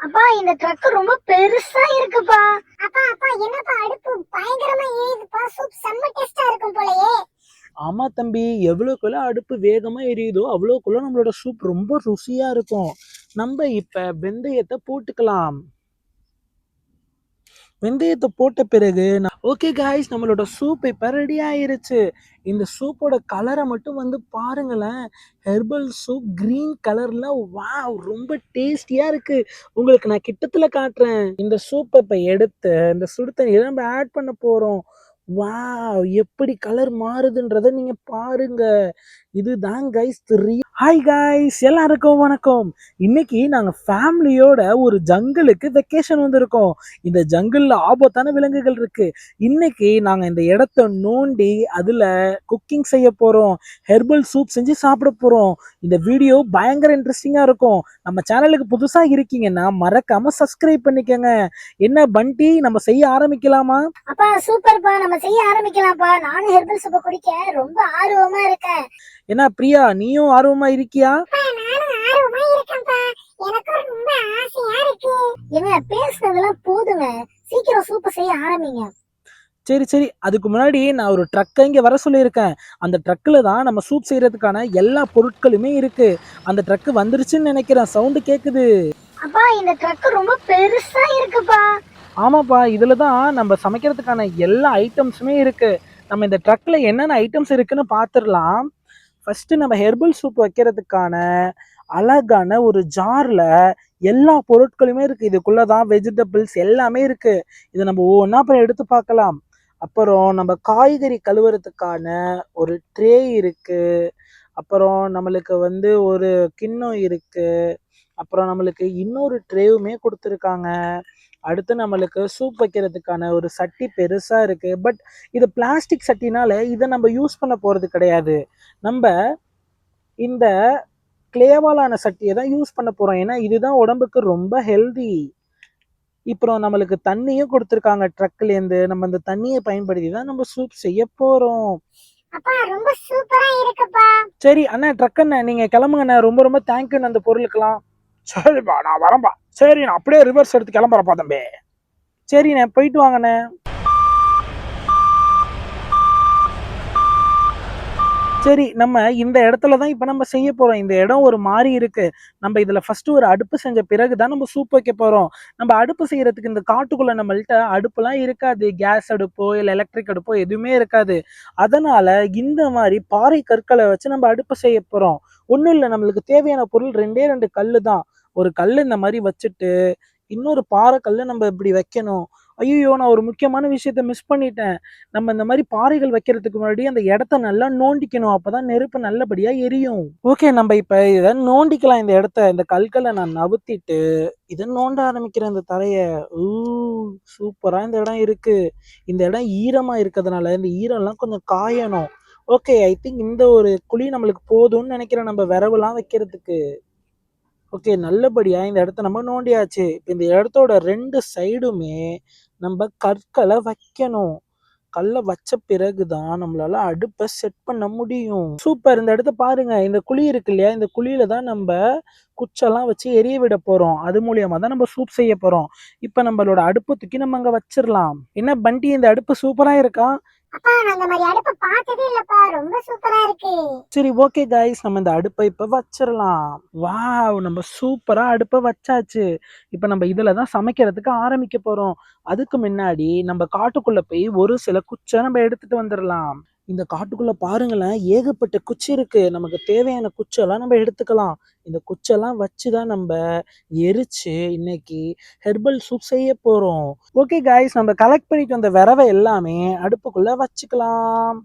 அப்பா இந்த ட்ரக் ரொம்ப பெருசா இருக்குப்பா. அப்பா அப்பா என்னப்பா அடுப்பு பயங்கரமா எரியுதுப்பா. சூப் செம்ம டேஸ்டா இருக்கும் போலயே. ஆமா தம்பி, எவ்வளோக்குள்ள அடுப்பு வேகமா எரியுதோ அவ்வளோக்குள்ள நம்மளோட சூப் ரொம்ப ருசியா இருக்கும். நம்ம இப்ப வெந்தயத்தை போட்டுக்கலாம். வெந்தயத்தை போட்ட பிறகு ஓகே காய்ஸ், நம்மளோட சூப் இப்போ ரெடி ஆயிருச்சு. இந்த சூப்போட கலரை மட்டும் வந்து பாருங்களேன். ஹெர்பல் சூப் கிரீன் கலர்ல, வாவ், ரொம்ப டேஸ்டியா இருக்கு. உங்களுக்கு நான் கிட்டத்துல காட்டுறேன். இந்த சூப்பை இப்போ எடுத்து இந்த சுடு தண்ணியில நம்ம ஆட் பண்ண போறோம். வாவ், எப்படி கலர் மாறுதுன்றத நீங்க பாருங்க. இதுதான் கைஸ் ஹாய் கைஸ், எல்லாருக்கும் வணக்கம். இன்னைக்கு நாங்க ஃபேமிலியோட ஒரு ஜங்கிளுக்கு வெக்கேஷன் வந்திருக்கோம். இந்த ஜங்கிள்ல ஆபத்தான விலங்குகள் இருக்கு. இன்னைக்கு நாங்க இந்த இடத்த நோண்டி அதுல குக்கிங் செய்ய போறோம். ஹெர்பல் சூப் செஞ்சு சாப்பிட போறோம். இந்த வீடியோ பயங்கர இன்ட்ரெஸ்டிங்கா இருக்கும். நம்ம சேனலுக்கு புதுசா இருக்கீங்கன்னா மறக்காம சப்ஸ்கிரைப் பண்ணிக்கோங்க. என்ன பண்டி, நம்ம செய்ய ஆரம்பிக்கலாமா? அப்பா சூப்பர்ப்பா, நம்ம செய்ய ஆரம்பிக்கலாம்ப்பா. நானும் ஹெர்பல் சூப் குடிக்க ரொம்ப ஆர்வமா இருக்கேன். என்ன பிரியா, நீயும் ஆர்வமா இருக்கியா? நானும் ஆர்வமா இருக்கேன்ப்பா. எனக்கும் ரொம்ப ஆசையா இருக்கு. என்ன பேசுனதெல்லாம் போதுங்க, சீக்கிரம் சூப் செய்ய ஆரம்பிங்க. சரி சரி, அதுக்கு முன்னாடி நான் ஒரு ட்ரக்கை இங்கே வர சொல்லியிருக்கேன். அந்த ட்ரக்கில் தான் நம்ம சூப் செய்யறதுக்கான எல்லா பொருட்களுமே இருக்கு. அந்த ட்ரக்கு வந்துருச்சுன்னு நினைக்கிறேன், சவுண்டு கேட்குது. அப்பா இந்த ட்ரக் ரொம்ப பெருசா இருக்குப்பா. ஆமாப்பா, இதில் தான் நம்ம சமைக்கிறதுக்கான எல்லா ஐட்டம்ஸுமே இருக்கு. நம்ம இந்த ட்ரக்கில் என்னென்ன ஐட்டம்ஸ் இருக்குன்னு பார்த்துடலாம். ஃபர்ஸ்ட் நம்ம ஹெர்பல் சூப் வைக்கிறதுக்கான அழகான ஒரு ஜார்ல எல்லா பொருட்களுமே இருக்கு. இதுக்குள்ளதான் வெஜிடபிள்ஸ் எல்லாமே இருக்கு. இதை நம்ம ஒவ்வொன்றா அப்புறம் எடுத்து பார்க்கலாம். அப்புறம் நம்ம காய்கறி கழுவுறதுக்கான ஒரு ட்ரே இருக்கு. அப்புறம் நம்மளுக்கு வந்து ஒரு கிண்ணம் இருக்கு. அப்புறம் நம்மளுக்கு இன்னொரு ட்ரேவுமே கொடுத்துருக்காங்க. அடுத்து நம்மளுக்கு சூப் வைக்கிறதுக்கான ஒரு சட்டி பெருசா இருக்கு. பட் இது பிளாஸ்டிக் சட்டினால இதை நம்ம யூஸ் பண்ண போறது கிடையாது. நம்ம இந்த கிளேவாலான சட்டியை தான் யூஸ் பண்ண போறோம். ஏன்னா இதுதான் உடம்புக்கு ரொம்ப ஹெல்தி. இப்போ நம்மளுக்கு தண்ணியும் கொடுத்துருக்காங்க ட்ரக்ல இருந்து. நம்ம அந்த தண்ணியை பயன்படுத்தி தான் நம்ம சூப் செய்ய போறோம். அப்பா ரொம்ப சூப்பரா இருக்குப்பா. சரி அண்ணா, ட்ரக் அண்ணா, நீங்க கிளம்புங்கண்ணா. ரொம்ப ரொம்ப தேங்க்யூ அந்த பொருளுக்கெல்லாம். சரிப்பா, நான் வரேன்பா. சரி, நான் அப்படியே ரிவர்ஸ் எடுத்து கிளம்புறப்பா தம்பி. சரிண்ணே, போயிட்டு வாங்கண்ணே. சரி, நம்ம இந்த இடத்துல தான் இப்போ நம்ம செய்ய போறோம். இந்த இடம் ஒரு மாதிரி இருக்கு. நம்ம இதுல ஃபர்ஸ்ட் ஒரு அடுப்பு செஞ்ச பிறகு தான் நம்ம சூப் வைக்க போறோம். நம்ம அடுப்பு செய்யறதுக்கு இந்த காட்டுக்குள்ள நம்மள்ட்ட அடுப்புலாம் இருக்காது. கேஸ் அடுப்போ இல்லை எலக்ட்ரிக் அடுப்போ எதுவுமே இருக்காது. அதனால இந்த மாதிரி பாறை கற்களை வச்சு நம்ம அடுப்பு செய்ய போறோம். ஒன்றும் இல்லை, நம்மளுக்கு தேவையான பொருள் ரெண்டே ரெண்டு கல்லு தான். ஒரு கல் இந்த மாதிரி வச்சுட்டு இன்னொரு பாறை கல்லு நம்ம இப்படி வைக்கணும். ஐயோ, நான் ஒரு முக்கியமான விஷயத்த மிஸ் பண்ணிட்டேன். நம்ம இந்த மாதிரி பாறைகள் வைக்கிறதுக்கு முன்னாடி அந்த இடத்த நல்லா நோண்டிக்கணும். அப்பதான் நெருப்பு நல்லபடியா எரியும். ஓகே, நம்ம இப்ப இதை நோண்டிக்கலாம். இந்த இடத்த, இந்த கற்களை நான் நவுத்திட்டு இதை நோண்ட ஆரம்பிக்கிறேன் இந்த தரைய. ஊ, சூப்பரா இந்த இடம் இருக்கு. இந்த இடம் ஈரமா இருக்கிறதுனால இந்த ஈரம்லாம் கொஞ்சம் காயணும். ஓகே, ஐ திங்க் இந்த ஒரு குழி நம்மளுக்கு போதும்னு நினைக்கிறேன் நம்ம விரவுலாம் வைக்கிறதுக்கு. ஓகே, நல்லபடியா இந்த இடத்த நம்ம நோண்டியாச்சு. இப்போ இந்த இடத்தோட ரெண்டு சைடுமே நம்ம கற்களை வைக்கணும். கல்லை வச்ச பிறகுதான் நம்மளால அடுப்பை செட் பண்ண முடியும். சூப்பர், இந்த இடத்த பாருங்க. இந்த குழி இருக்கு இல்லையா, இந்த குழியில தான் நம்ம குச்செல்லாம் வச்சு எரிய விட போறோம். அது மூலியமா தான் நம்ம சூப் செய்ய போறோம். இப்ப நம்மளோட அடுப்பு தூக்கி நம்ம அங்க வச்சிடலாம். என்ன பண்டி, இந்த அடுப்பு சூப்பரா இருக்கா? அப்பா நான் இந்த மாதிரி அடுப்பு பார்த்ததே இல்லப்பா, ரொம்ப சூப்பரா இருக்கு. சரி, ஓகே கைஸ், நம்ம இந்த அடுப்பை இப்ப வச்சிடலாம். வாவ், நம்ம சூப்பரா அடுப்பை வச்சாச்சு. இப்ப நம்ம இதுல தான் சமைக்கிறதுக்கு ஆரம்பிக்க போறோம். அதுக்கு முன்னாடி நம்ம காட்டுக்குள்ள போய் ஒரு சில குச்சை நம்ம எடுத்துட்டு வந்துடலாம். இந்த காட்டுக்குள்ள பாருங்களேன், ஏகப்பட்ட குச்சி இருக்கு. நமக்கு தேவையான குச்செல்லாம் நம்ம எடுத்துக்கலாம். இந்த குச்செல்லாம் வச்சுதான் நம்ம எரிச்சு இன்னைக்கு ஹெர்பல் சூப் செய்ய போறோம். ஓகே கைஸ், நம்ம கலெக்ட் பண்ணிட்டு வந்த விரவை எல்லாமே அடுப்புக்குள்ள வச்சுக்கலாம்.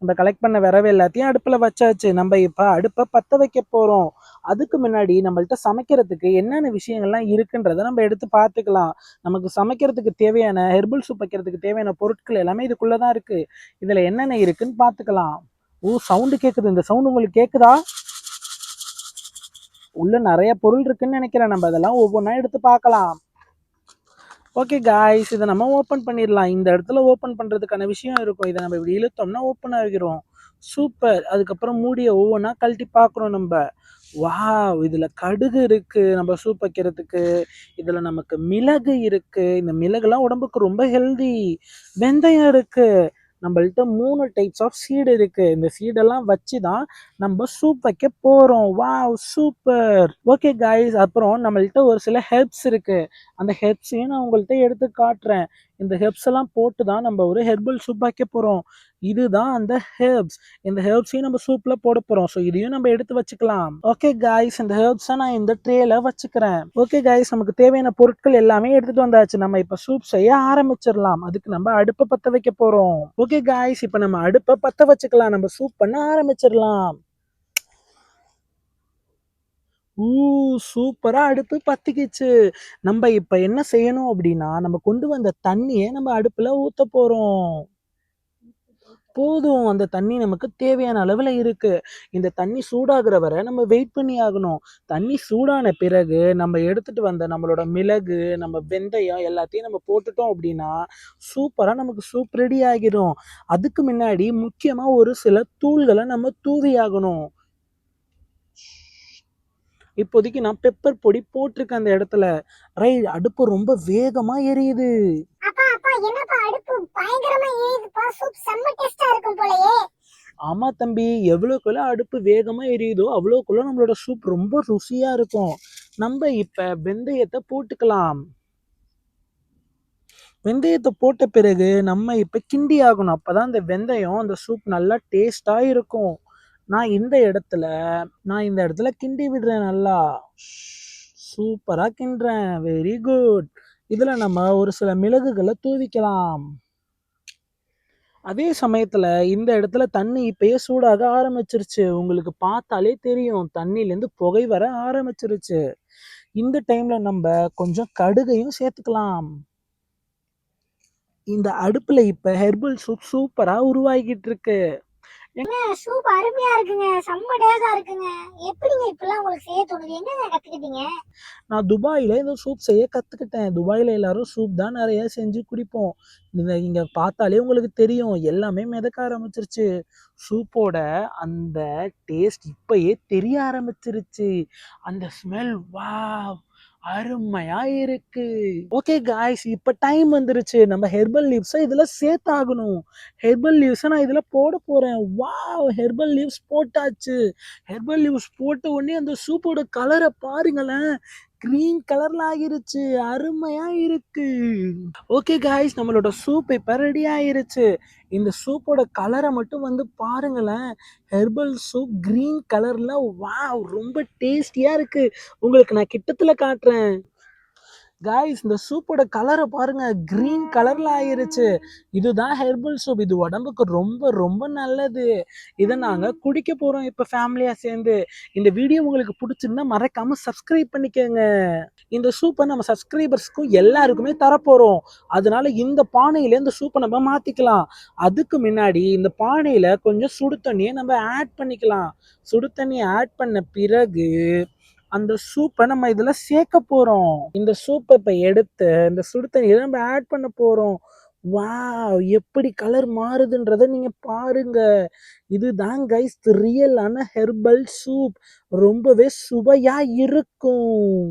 நம்ம கலெக்ட் பண்ண விரவு எல்லாத்தையும் அடுப்புல வச்சாச்சு. நம்ம இப்ப அடுப்பை பத்த வைக்க போறோம். அதுக்கு முன்னாடி நம்மள்ட்ட சமைக்கிறதுக்கு என்னென்ன விஷயங்கள்லாம் இருக்குன்றத நம்ம எடுத்து பார்த்துக்கலாம். நமக்கு சமைக்கிறதுக்கு தேவையான ஹெர்பல் சூப் வைக்கிறதுக்கு தேவையான பொருட்கள் எல்லாமே இதுக்குள்ளதான் இருக்கு. இதுல என்னென்ன இருக்குன்னு பார்த்துக்கலாம். ஓ, சவுண்டு கேக்குது. இந்த சவுண்ட் உங்களுக்கு கேக்குதா? உள்ள நிறைய பொருள் இருக்குன்னு நினைக்கிறேன். நம்ம அதெல்லாம் ஒவ்வொன்றா எடுத்து பார்க்கலாம். ஓகே காய்ஸ், இதை நம்ம ஓப்பன் பண்ணிடலாம். இந்த இடத்துல ஓப்பன் பண்ணுறதுக்கான விஷயம் இருக்கும். இதை நம்ம இப்படி இழுத்தோம்னா ஓப்பன் ஆகிரும். சூப்பர். அதுக்கப்புறம் மூடிய ஒவ்வொன்றா கழட்டி பார்க்குறோம் நம்ம. வாவ்! இதுல கடுகு இருக்கு நம்ம சூப் வைக்கிறதுக்கு. இதுல நமக்கு மிளகு இருக்கு. இந்த மிளகுலாம் உடம்புக்கு ரொம்ப ஹெல்தி. வெந்தயம் இருக்கு. நம்மள்ட்ட 3 டைப்ஸ் ஆஃப் சீடு இருக்கு. இந்த சீடெல்லாம் வச்சு தான் நம்ம சூப் வைக்க போறோம். வாவ்! சூப்பர். Okay guys. அப்புறம் நம்மள்ட்ட ஒரு சில ஹெர்ப்ஸ் இருக்கு. அந்த ஹெர்ப்ஸையும் நான் உங்கள்ட்ட எடுத்து காட்டுறேன். இந்த ஹெர்ப்ஸ் எல்லாம் போட்டு தான் நம்ம ஒரு ஹெர்பல் சூப் வைக்க போறோம். இதுதான் அந்த ஹெர்ப்ஸ். இந்த ஹெர்ப்ஸையும் நம்ம சூப்ல போட போறோம். ஸோ இதையும் நம்ம எடுத்து வச்சுக்கலாம். ஓகே காய்ஸ், இந்த ஹெர்ப்ஸை நான் இந்த ட்ரேல வச்சுக்கிறேன். ஓகே காய்ஸ், நமக்கு தேவையான பொருட்கள் எல்லாமே எடுத்துட்டு வந்தாச்சு. நம்ம இப்ப சூப் செய்ய ஆரம்பிச்சிடலாம். அதுக்கு நம்ம அடுப்பை பத்த வைக்க போறோம். ஓகே காய்ஸ், இப்ப நம்ம அடுப்பை பத்த வச்சுக்கலாம். நம்ம சூப் பண்ண ஆரம்பிச்சிடலாம். ஊ சூப்பரா அடுப்பு பத்திக்கிச்சு. நம்ம இப்ப என்ன செய்யணும் அப்படின்னா, நம்ம கொண்டு வந்த தண்ணியை நம்ம அடுப்புல ஊத்த போறோம். போதும். அந்த தண்ணி நமக்கு தேவையான அளவுல இருக்கு. இந்த தண்ணி சூடாகுற வரை நம்ம வெயிட் பண்ணி ஆகணும். தண்ணி சூடான பிறகு நம்ம எடுத்துட்டு வந்த நம்மளோட மிளகு, நம்ம வெந்தயம் எல்லாத்தையும் நம்ம போட்டுட்டோம் அப்படின்னா, சூப்பரா நமக்கு சூப் ரெடி ஆகிரும். அதுக்கு முன்னாடி முக்கியமா ஒரு சில தூள்கள நம்ம தூவி ஆகணும். இப்போதைக்கு நான் பெப்பர் பொடி போட்டிருக்கேன் அந்த இடத்துல. அடுப்பு ரொம்ப வேகமா எரியுது. அப்பா அப்பா என்னப்பா அடுப்பு பயங்கரமா எரியுதுப்பா. சூப் செம்ம டேஸ்டா இருக்கும் போலயே. ஆமா தம்பி, எவ்வளோக்குள்ள அடுப்பு வேகமா எரியுதோ அவ்வளோக்குள்ள நம்மளோட சூப் ரொம்ப ருசியா இருக்கும். நம்ம இப்ப வெந்தயத்தை போட்டுக்கலாம். வெந்தயத்தை போட்ட பிறகு நம்ம இப்ப கிண்டி ஆகணும். அப்பதான் அந்த வெந்தயம் அந்த சூப் நல்லா டேஸ்டா இருக்கும். நான் இந்த இடத்துல நான் இந்த இடத்துல கிண்டி விடுறேன் நல்லா. சூப்பரா கிண்டுறேன். Very good. இதுல நம்ம ஒரு சில மிளகுகளை தூவிக்கலாம். அதே சமயத்துல இந்த இடத்துல தண்ணி இப்பயே சூடாக ஆரம்பிச்சிருச்சு. உங்களுக்கு பார்த்தாலே தெரியும். தண்ணியில இருந்து புகை வர ஆரம்பிச்சிருச்சு. இந்த டைம்ல நம்ம கொஞ்சம் கடுகையும் சேர்த்துக்கலாம். இந்த அடுப்புல இப்ப ஹெர்பல் சூப் சூப்பரா உருவாகிட்டு இருக்கு. சூப் அருமையா இருக்குங்க. செம்ம டேஸ்டா இருக்குங்க. எப்படிங்க இப்படிலாம் உங்களுக்கு செய்ய தோணுது? எங்கங்க கத்துக்கிட்டீங்க? நான் துபாயில இந்த சூப் செய்ய கத்துக்கிட்டேன். துபாயில எல்லாரும் சூப் தான் நிறைய செஞ்சு குடிப்போம். இங்க பார்த்தாலே உங்களுக்கு தெரியும். எல்லாமே மிதக்க ஆரம்பிச்சிருச்சு. சூப்போட அந்த டேஸ்ட் இப்பயே தெரிய ஆரம்பிச்சிருச்சு. அந்த ஸ்மெல் வாவ்! அருமையா இருக்கு. ஓகே காய்ஸ், இப்ப டைம் வந்துருச்சு. நம்ம ஹெர்பல் லீவ்ஸை இதுல சேர்த்தாகணும். ஹெர்பல் லீவ்ஸை நான் இதுல போட போறேன். வாவ்! ஹெர்பல் லீவ்ஸ் போட்டாச்சு. ஹெர்பல் லீவ்ஸ் போட்ட உடனே அந்த சூப்போட கலரை பாருங்களேன். கிரீன் கலர்ல ஆகிருச்சு. அருமையா இருக்கு. ஓகே காய்ஸ், நம்மளோட சூப் இப்ப ரெடி ஆயிருச்சு. இந்த சூப்போட கலரை மட்டும் வந்து பாருங்களேன். ஹெர்பல் சூப் கிரீன் கலர்ல வாவ்! ரொம்ப டேஸ்டியா இருக்கு. உங்களுக்கு நான் கிட்டத்துல காட்டுறேன். காய்ஸ், இந்த சூப்போட கலரை பாருங்க. கிரீன் கலர்ல ஆயிருச்சு. இதுதான் ஹெர்பல் சூப். இது உடம்புக்கு ரொம்ப ரொம்ப நல்லது. இதை நாங்க குடிக்க போறோம் இப்ப ஃபேமிலியா சேர்ந்து. இந்த வீடியோ உங்களுக்கு பிடிச்சிருந்தா மறக்காம சப்ஸ்கிரைப் பண்ணிக்கோங்க. இந்த சூப்பை நம்ம சப்ஸ்கிரைபர்ஸ்க்கும் எல்லாருக்குமே தரப்போறோம். அதனால இந்த பானையில இந்த சூப்பை நம்ம மாத்திக்கலாம். அதுக்கு முன்னாடி இந்த பானையில கொஞ்சம் சுடு தண்ணியை நம்ம ஆட் பண்ணிக்கலாம். சுடு தண்ணி ஆட் பண்ண பிறகு அந்த சூப்பை நம்ம இதுல சேர்க்க போறோம். இந்த சூப்பை இப்ப எடுத்து இந்த சுடு தண்ணியில நம்ம ஆட் பண்ண போறோம். வாவ்! எப்படி கலர் மாறுதுன்றத நீங்க பாருங்க. இதுதான் கைஸ் ரியலான ஹெர்பல் சூப். ரொம்பவே சுவையா இருக்கும்.